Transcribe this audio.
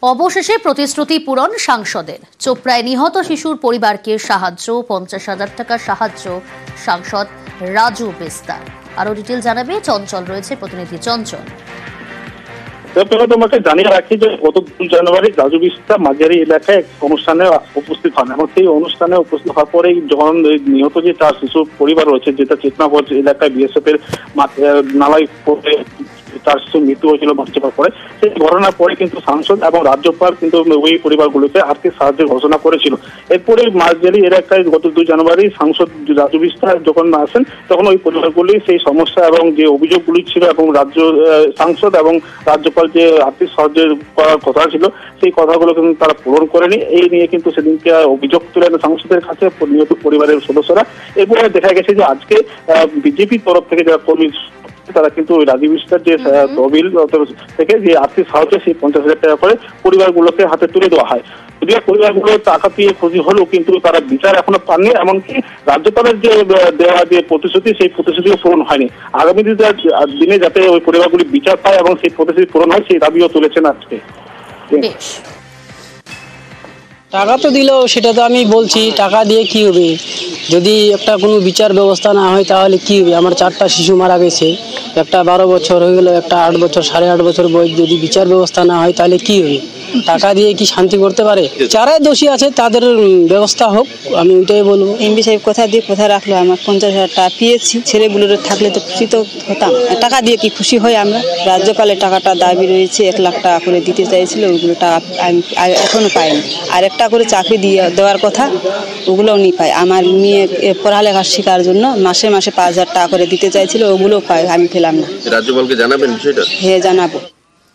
অবশেষে প্রতিশ্রুতি পূরণ সাংসদের। চোপড়ায় নিহত শিশুর পরিবারকে সাহায্য, 50,000 টাকার সাহায্য সাংসদ রাজু বিস্তার। আরো ডিটেইল জানাবে চঞ্চল, রয়েছে প্রতিনিধি চঞ্চল। তোমাকে জানিয়ে রাখি যে গত 2 জানুয়ারি রাজু বিস্তার মাঝারি এলাকায় এক অনুষ্ঠানে উপস্থিত হন এবং সেই অনুষ্ঠানে উপস্থিত হওয়ার পরেই যখন নিহত যে 4 শিশুর পরিবার রয়েছে, যেটা চেতনাগঞ্জ এলাকায় বিএসএফ এর নালায় পড়ে 4 শিশুর মৃত্যু হয়েছিল বাঁচতে পারার পরে, সেই ঘটনার পরে কিন্তু সাংসদ এবং রাজ্যপাল কিন্তু ওই পরিবারগুলোকে আর্থিক সাহায্যের ঘোষণা করেছিল। এরপরে মাঝারি এলাকায় গত 2 জানুয়ারি সাংসদ রাজু বিস্তার যখন আসেন, তখন ওই পরিবারগুলি সেই সমস্যা এবং যে অভিযোগগুলি ছিল এবং রাজ্য সাংসদ এবং রাজ্যপাল যে আর্থিক সাহায্য করার কথা ছিল, সেই কথাগুলো কিন্তু তারা পূরণ করেনি। এই নিয়ে কিন্তু সেদিনকে অভিযোগ তুলেন সাংসদের কাছে নিহত পরিবারের সদস্যরা। এরপরে দেখা গেছে যে আজকে বিজেপির তরফ থেকে যারা কর্মী তারা কিন্তু ওই রাজু বিস্তার যে তহবিল থেকে যে আর্থিক সাহায্য, সেই 50,000 টাকা করে পরিবারগুলোকে হাতে তুলে দেওয়া হয়। যদিও পরিবারগুলো টাকা পেয়ে খুশি হলেও কিন্তু তারা বিচার এখনো পাননি, এমনকি রাজ্যপালের যে দেওয়া যে প্রতিশ্রুতি, সেই প্রতিশ্রুতিও পূরণ হয়নি। আগামী দিনে যাতে ওই পরিবারগুলি বিচার পায় এবং সেই প্রতিশ্রুতি পূরণ হয়, সেই দাবিও তুলেছেন আজকে। টাকা তো দিল, সেটা তো আমি বলছি, টাকা দিয়ে কি হবে? যদি একটা কোনো বিচার ব্যবস্থা না হয় তাহলে কি হবে? আমার 4টা শিশু মারা গেছে, একটা 12 বছর হয়ে গেল, একটা 8 বছর, 8.5 বছর বয়স। যদি বিচার ব্যবস্থা না হয় তাহলে কি হবে? টাকা দিয়ে কি শান্তি করতে পারে? যারাই দোষী আছে তাদের ব্যবস্থা হোক, আমি ওইটাই বলবো। এমপি সাহেব কথা দিয়ে কথা রাখলো, আমার 50,000 টাকা পেয়েছি। ছেলেগুলোর থাকলে তো খুশি তো হতাম। টাকা দিয়ে কি খুশি হয় আমরা? রাজ্যপালের টাকাটা দাবি রয়েছে, 1 লাখ টাকা করে দিতে চাইছিল, ওইগুলো টাকা আমি এখনো পাইনি। আর একটা করে চাকরি দেওয়ার কথা, ওগুলোও নি পাই। আমার মেয়ে পড়ালেখা শেখার জন্য মাসে মাসে 5,000 টাকা করে দিতে চাইছিল, ওগুলো পাই, আমি পেলাম না। রাজ্যপালকে জানাবেন বিষয়টা? হ্যাঁ, জানাবো।